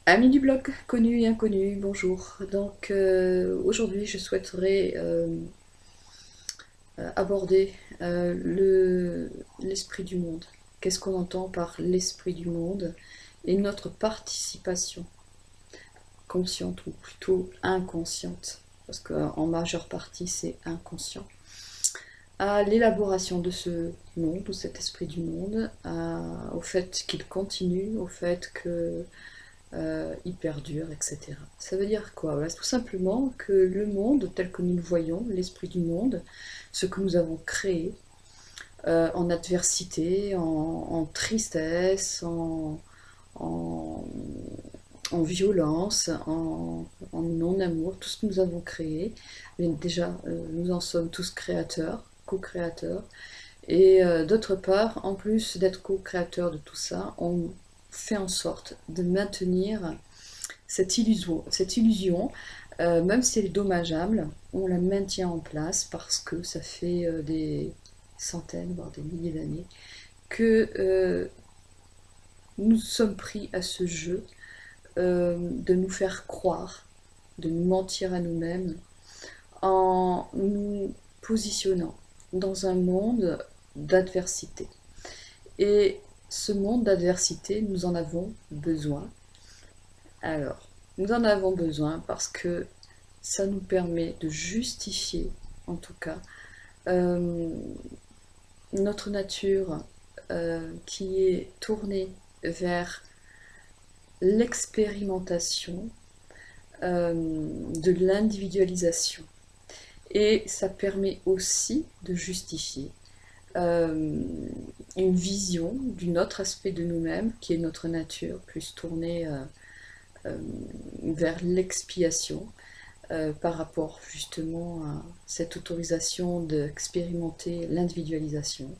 Amis du blog, connus et inconnus, bonjour. Donc aujourd'hui je souhaiterais aborder l'esprit du monde. Qu'est-ce qu'on entend par l'esprit du monde et notre participation, consciente ou plutôt inconsciente, parce qu'en majeure partie c'est inconscient, à l'élaboration de ce monde, ou cet esprit du monde, au fait qu'il continue, au fait que il perdure, etc. Ça veut dire quoi? Tout simplement que le monde tel que nous le voyons, l'esprit du monde, ce que nous avons créé, en adversité, en tristesse, en, en violence, en non-amour, tout ce que nous avons créé, mais déjà nous en sommes tous créateurs, co-créateurs, et d'autre part, en plus d'être co-créateurs de tout ça, on fait en sorte de maintenir cette illusion, même si elle est dommageable, on la maintient en place parce que ça fait des centaines, voire des milliers d'années que nous sommes pris à ce jeu de nous faire croire, de nous mentir à nous-mêmes en nous positionnant dans un monde d'adversité. Et ce monde d'adversité, nous en avons besoin. Alors, nous en avons besoin parce que ça nous permet de justifier, en tout cas, notre nature qui est tournée vers l'expérimentation de l'individualisation. Et ça permet aussi de justifier une vision d'un autre aspect de nous-mêmes, qui est notre nature, plus tournée vers l'expiation, par rapport justement à cette autorisation d'expérimenter l'individualisation.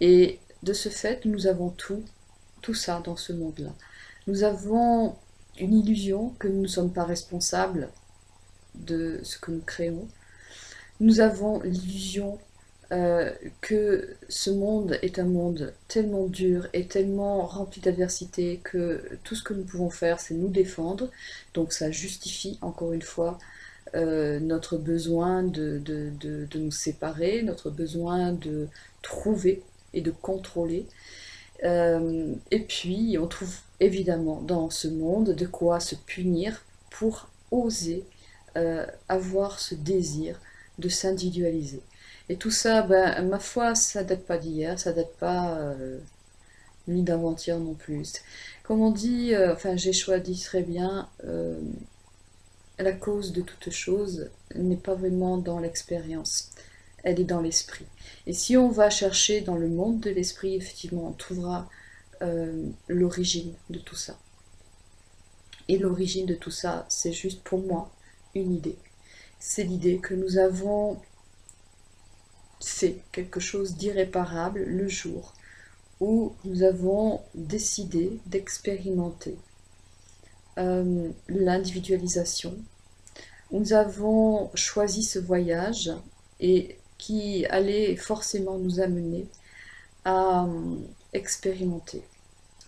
Et de ce fait, nous avons tout ça dans ce monde-là. Nous avons une illusion que nous ne sommes pas responsables de ce que nous créons. Nous avons l'illusion que ce monde est un monde tellement dur et tellement rempli d'adversité que tout ce que nous pouvons faire, c'est nous défendre. Donc ça justifie, encore une fois, notre besoin de nous séparer, notre besoin de trouver et de contrôler. Et puis, on trouve évidemment dans ce monde de quoi se punir pour oser avoir ce désir de s'individualiser. Et tout ça, ma foi, ça date pas d'hier, ça date pas ni d'avant-hier non plus. Comme on dit, enfin j'ai choisi très bien, la cause de toute chose n'est pas vraiment dans l'expérience, elle est dans l'esprit. Et si on va chercher dans le monde de l'esprit, effectivement, on trouvera l'origine de tout ça. Et l'origine de tout ça, c'est juste pour moi une idée. C'est l'idée que nous avons fait quelque chose d'irréparable le jour où nous avons décidé d'expérimenter l'individualisation. Nous avons choisi ce voyage et qui allait forcément nous amener à expérimenter,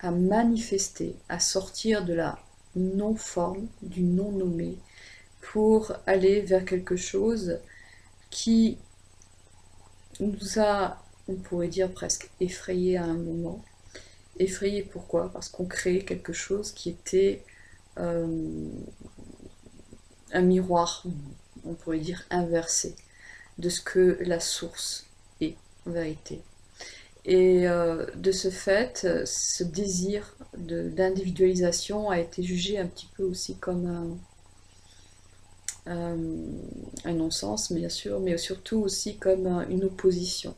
à manifester, à sortir de la non-forme, du non-nommé, pour aller vers quelque chose qui nous a, on pourrait dire presque effrayés à un moment. Effrayés pourquoi? Parce qu'on créait quelque chose qui était un miroir, on pourrait dire inversé, de ce que la source est en vérité. Et de ce fait, ce désir d'individualisation a été jugé un petit peu aussi comme un non-sens, bien sûr, mais surtout aussi comme une opposition.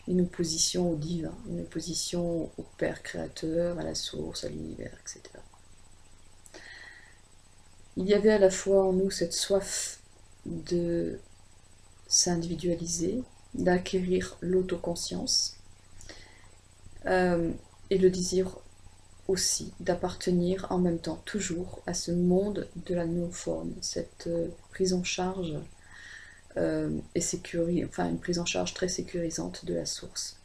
une opposition au divin, une opposition au Père créateur, à la source, à l'univers, etc. Il y avait à la fois en nous cette soif de s'individualiser, d'acquérir l'autoconscience, et le désir aussi d'appartenir en même temps toujours à ce monde de la non-forme, cette prise en charge enfin une prise en charge très sécurisante de la source.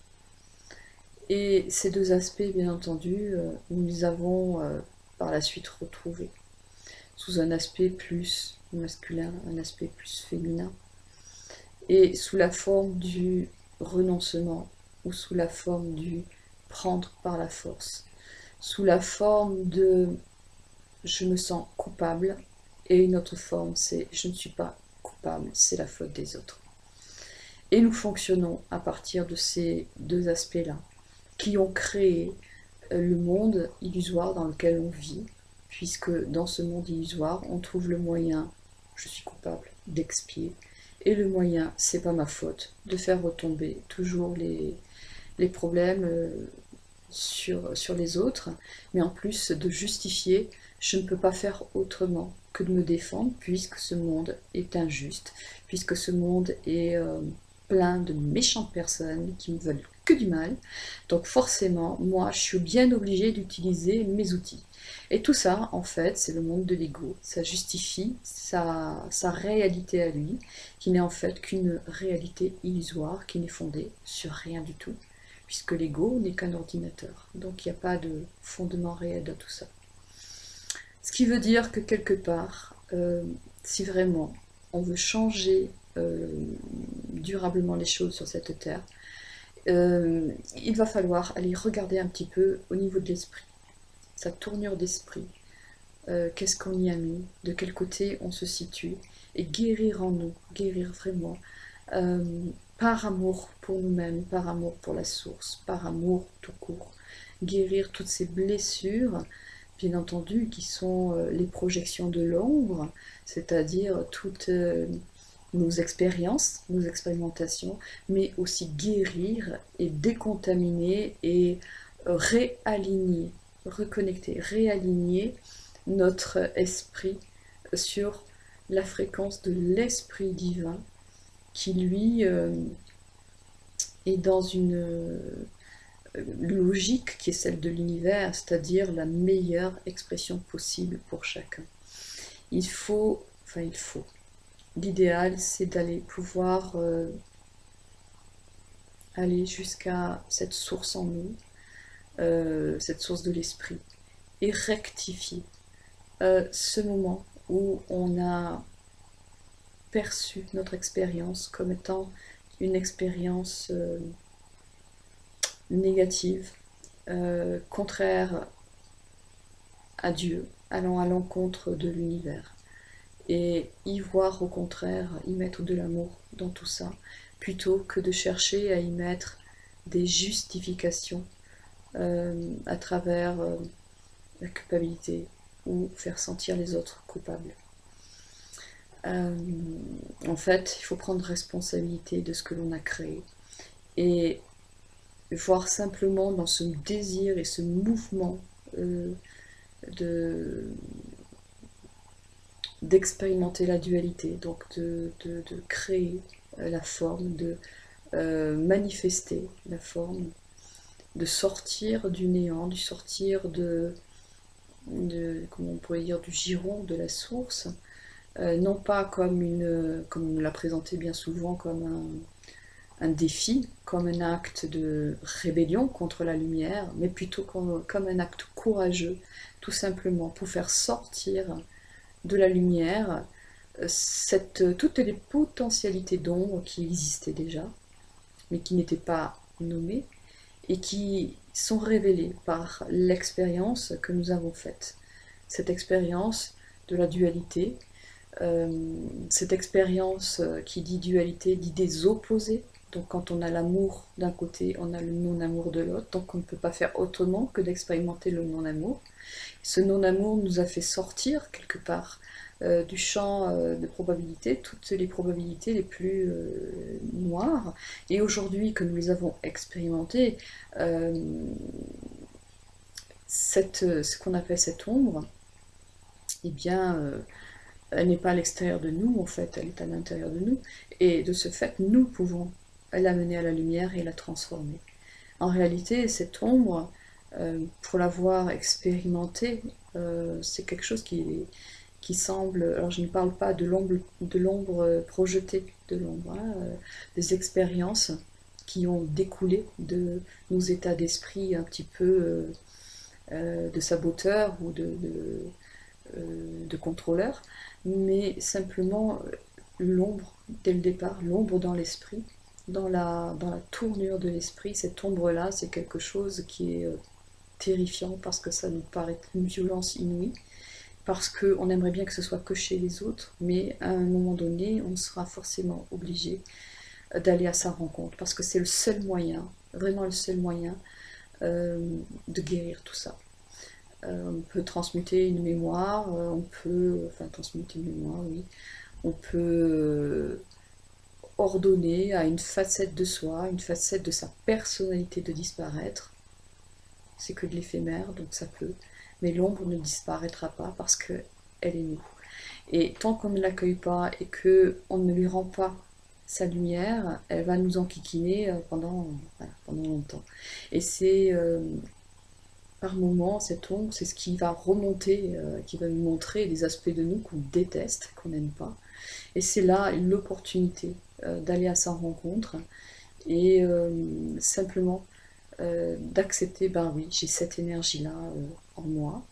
Et ces deux aspects, bien entendu, nous les avons par la suite retrouvés sous un aspect plus masculin, un aspect plus féminin, et sous la forme du renoncement ou sous la forme du prendre par la force, sous la forme de je me sens coupable, et une autre forme c'est je ne suis pas coupable, c'est la faute des autres. Et nous fonctionnons à partir de ces deux aspects-là, qui ont créé le monde illusoire dans lequel on vit, puisque dans ce monde illusoire, on trouve le moyen, je suis coupable, d'expier, et le moyen, c'est pas ma faute, de faire retomber toujours les problèmes sur les autres, mais en plus de justifier, je ne peux pas faire autrement que de me défendre, puisque ce monde est injuste, puisque ce monde est plein de méchantes personnes qui me veulent que du mal, donc forcément, moi, je suis bien obligée d'utiliser mes outils. Et tout ça, en fait, c'est le monde de l'ego. Ça justifie sa réalité à lui, qui n'est en fait qu'une réalité illusoire, qui n'est fondée sur rien du tout, puisque l'ego n'est qu'un ordinateur. Donc il n'y a pas de fondement réel dans tout ça. Ce qui veut dire que quelque part, si vraiment on veut changer durablement les choses sur cette terre, il va falloir aller regarder un petit peu au niveau de l'esprit, sa tournure d'esprit, qu'est-ce qu'on y a mis, de quel côté on se situe, et guérir en nous, guérir vraiment, par amour pour nous-mêmes, par amour pour la source, par amour tout court, guérir toutes ces blessures, bien entendu, qui sont les projections de l'ombre, c'est-à-dire toutes nos expériences, nos expérimentations, mais aussi guérir et décontaminer et réaligner, reconnecter, réaligner notre esprit sur la fréquence de l'esprit divin qui lui est dans une logique qui est celle de l'univers, c'est-à-dire la meilleure expression possible pour chacun. L'idéal c'est d'aller pouvoir aller jusqu'à cette source en nous, cette source de l'esprit, et rectifier ce moment où on a perçu notre expérience comme étant une expérience négative, contraire à Dieu, allant à l'encontre de l'univers. Et y voir au contraire, y mettre de l'amour dans tout ça, plutôt que de chercher à y mettre des justifications à travers la culpabilité ou faire sentir les autres coupables. En fait, il faut prendre responsabilité de ce que l'on a créé et voir simplement dans ce désir et ce mouvement d'expérimenter la dualité, donc de créer la forme, de manifester la forme, de sortir du néant, du sortir comment on pourrait dire, du giron, de la source, non pas comme comme on l'a présenté bien souvent, comme un défi, comme un acte de rébellion contre la lumière, mais plutôt comme un acte courageux, tout simplement pour faire sortir de la lumière toutes les potentialités d'ombre qui existaient déjà, mais qui n'étaient pas nommées, et qui sont révélées par l'expérience que nous avons faite. Cette expérience de la dualité, cette expérience qui dit dualité, dit des opposés, Donc quand on a l'amour d'un côté, on a le non-amour de l'autre, donc on ne peut pas faire autrement que d'expérimenter le non-amour. Ce non-amour nous a fait sortir quelque part du champ de probabilités, toutes les probabilités les plus noires. Et aujourd'hui que nous les avons expérimentées, ce qu'on appelle cette ombre, eh bien, elle n'est pas à l'extérieur de nous, en fait, elle est à l'intérieur de nous. Et de ce fait, nous pouvons l'amener à la lumière et la transformer. En réalité, cette ombre, pour l'avoir expérimentée, c'est quelque chose qui semble... Alors je ne parle pas de l'ombre projetée, de l'ombre, hein, des expériences qui ont découlé de nos états d'esprit un petit peu de saboteurs ou de contrôleurs, mais simplement l'ombre dès le départ, l'ombre dans l'esprit, dans la tournure de l'esprit. Cette ombre-là, c'est quelque chose qui est terrifiant parce que ça nous paraît une violence inouïe, parce qu'on aimerait bien que ce soit que chez les autres, mais à un moment donné, on sera forcément obligé d'aller à sa rencontre, parce que c'est le seul moyen, vraiment le seul moyen de guérir tout ça. On peut transmuter une mémoire, transmuter une mémoire, oui. On peut ordonner à une facette de soi, une facette de sa personnalité de disparaître. C'est que de l'éphémère, donc ça peut. Mais l'ombre ne disparaîtra pas parce qu'elle est nous. Et tant qu'on ne l'accueille pas et qu'on ne lui rend pas sa lumière, elle va nous enquiquiner pendant longtemps. Et c'est par moments, cette ombre, c'est ce qui va remonter, qui va nous montrer des aspects de nous qu'on déteste, qu'on n'aime pas. Et c'est là l'opportunité d'aller à sa rencontre et simplement d'accepter, ben oui, j'ai cette énergie-là en moi,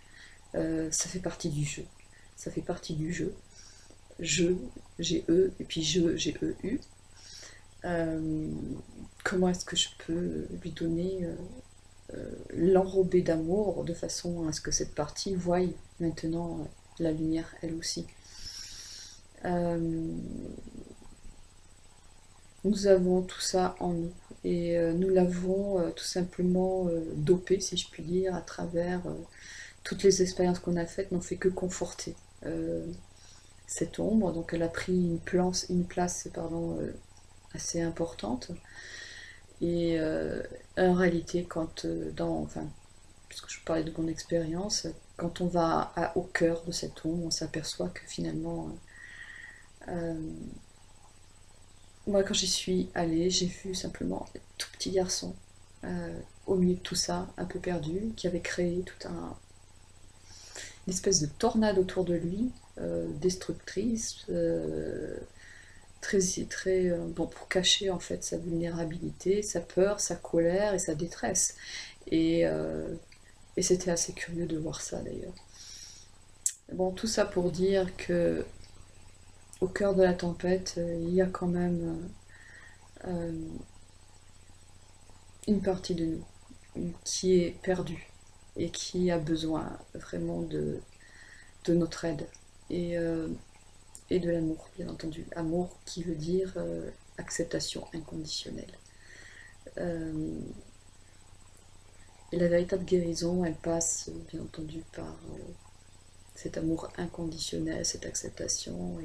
ça fait partie du jeu. Ça fait partie du jeu. Je, j'ai E, et puis j'ai EU. Comment est-ce que je peux lui donner l'enrober d'amour de façon à ce que cette partie voie maintenant la lumière elle aussi. Nous avons tout ça en nous et nous l'avons tout simplement dopé, si je puis dire, à travers toutes les expériences qu'on a faites n'ont fait que conforter cette ombre. Donc elle a pris une place assez importante. Et en réalité, puisque je parlais de mon expérience, quand on va au cœur de cette ombre, on s'aperçoit que finalement, moi quand j'y suis allée, j'ai vu simplement un tout petit garçon au milieu de tout ça, un peu perdu, qui avait créé une espèce de tornade autour de lui, destructrice, très pour cacher en fait sa vulnérabilité, sa peur, sa colère et sa détresse. Et c'était assez curieux de voir ça d'ailleurs. Bon, tout ça pour dire que au cœur de la tempête, il y a quand même une partie de nous qui est perdue et qui a besoin vraiment de notre aide. Et de l'amour, bien entendu. Amour qui veut dire acceptation inconditionnelle. Et la véritable guérison, elle passe, bien entendu, par cet amour inconditionnel, cette acceptation,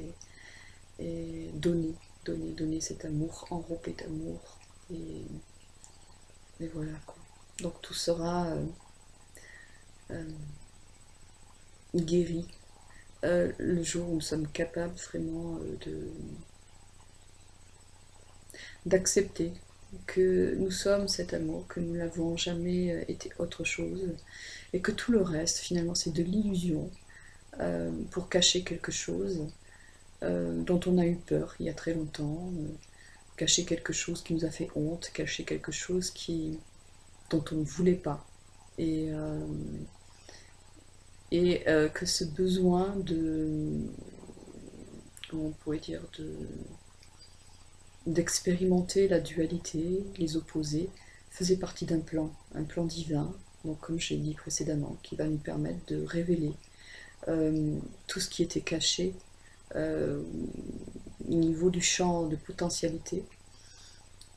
et donner cet amour, enrober d'amour. Et voilà, quoi. Donc tout sera guéri le jour où nous sommes capables vraiment d'accepter que nous sommes cet amour, que nous n'avons jamais été autre chose, et que tout le reste, finalement, c'est de l'illusion pour cacher quelque chose dont on a eu peur il y a très longtemps, cacher quelque chose qui nous a fait honte, cacher quelque chose dont on ne voulait pas. Et que ce besoin comment on pourrait dire, d'expérimenter la dualité, les opposés, faisait partie d'un plan divin, donc comme j'ai dit précédemment, qui va nous permettre de révéler tout ce qui était caché au niveau du champ de potentialité,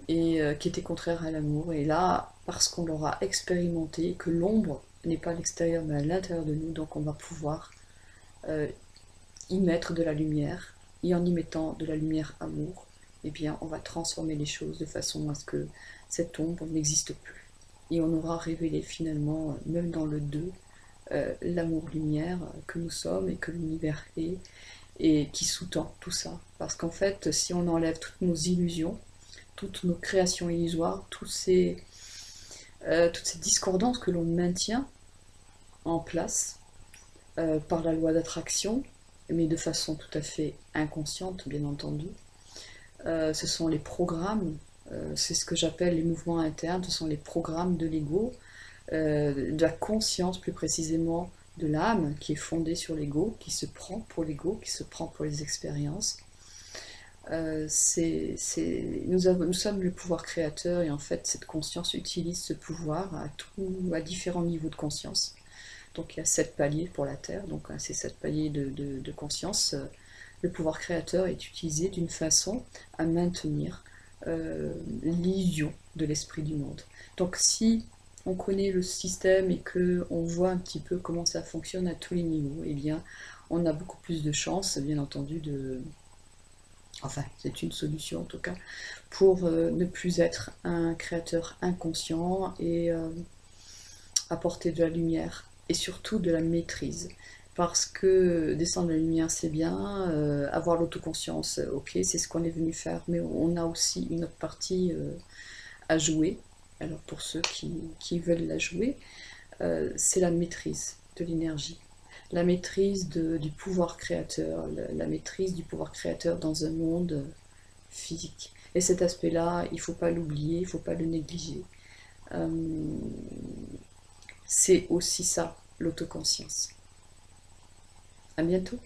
et qui étaient contraires à l'amour. Et là, parce qu'on l'aura expérimenté, que l'ombre n'est pas à l'extérieur mais à l'intérieur de nous, donc on va pouvoir euh, y mettre de la lumière, et en y mettant de la lumière amour, eh bien on va transformer les choses de façon à ce que cette ombre n'existe plus. Et on aura révélé finalement, même dans le deux, l'amour-lumière que nous sommes et que l'univers est, et qui sous-tend tout ça. Parce qu'en fait, si on enlève toutes nos illusions, toutes nos créations illusoires, toutes ces discordances que l'on maintient en place par la loi d'attraction, mais de façon tout à fait inconsciente, bien entendu, ce sont les programmes, c'est ce que j'appelle les mouvements internes, ce sont les programmes de l'ego, de la conscience plus précisément, de l'âme qui est fondée sur l'ego, qui se prend pour l'ego, qui se prend pour les expériences. Nous sommes le pouvoir créateur et en fait cette conscience utilise ce pouvoir à différents niveaux de conscience. Donc il y a 7 paliers pour la Terre, donc ces 7 paliers de conscience. Le pouvoir créateur est utilisé d'une façon à maintenir l'illusion de l'esprit du monde. Donc si on connaît le système et qu'on voit un petit peu comment ça fonctionne à tous les niveaux, eh bien on a beaucoup plus de chances, bien entendu, enfin c'est une solution en tout cas, pour ne plus être un créateur inconscient et apporter de la lumière et surtout de la maîtrise. Parce que descendre la lumière c'est bien, avoir l'autoconscience, ok, c'est ce qu'on est venu faire, mais on a aussi une autre partie à jouer. Alors pour ceux qui veulent la jouer, c'est la maîtrise de l'énergie, la maîtrise du pouvoir créateur, la maîtrise du pouvoir créateur dans un monde physique. Et cet aspect-là, il ne faut pas l'oublier, il ne faut pas le négliger. Euh, c'est aussi ça, l'autoconscience. À bientôt.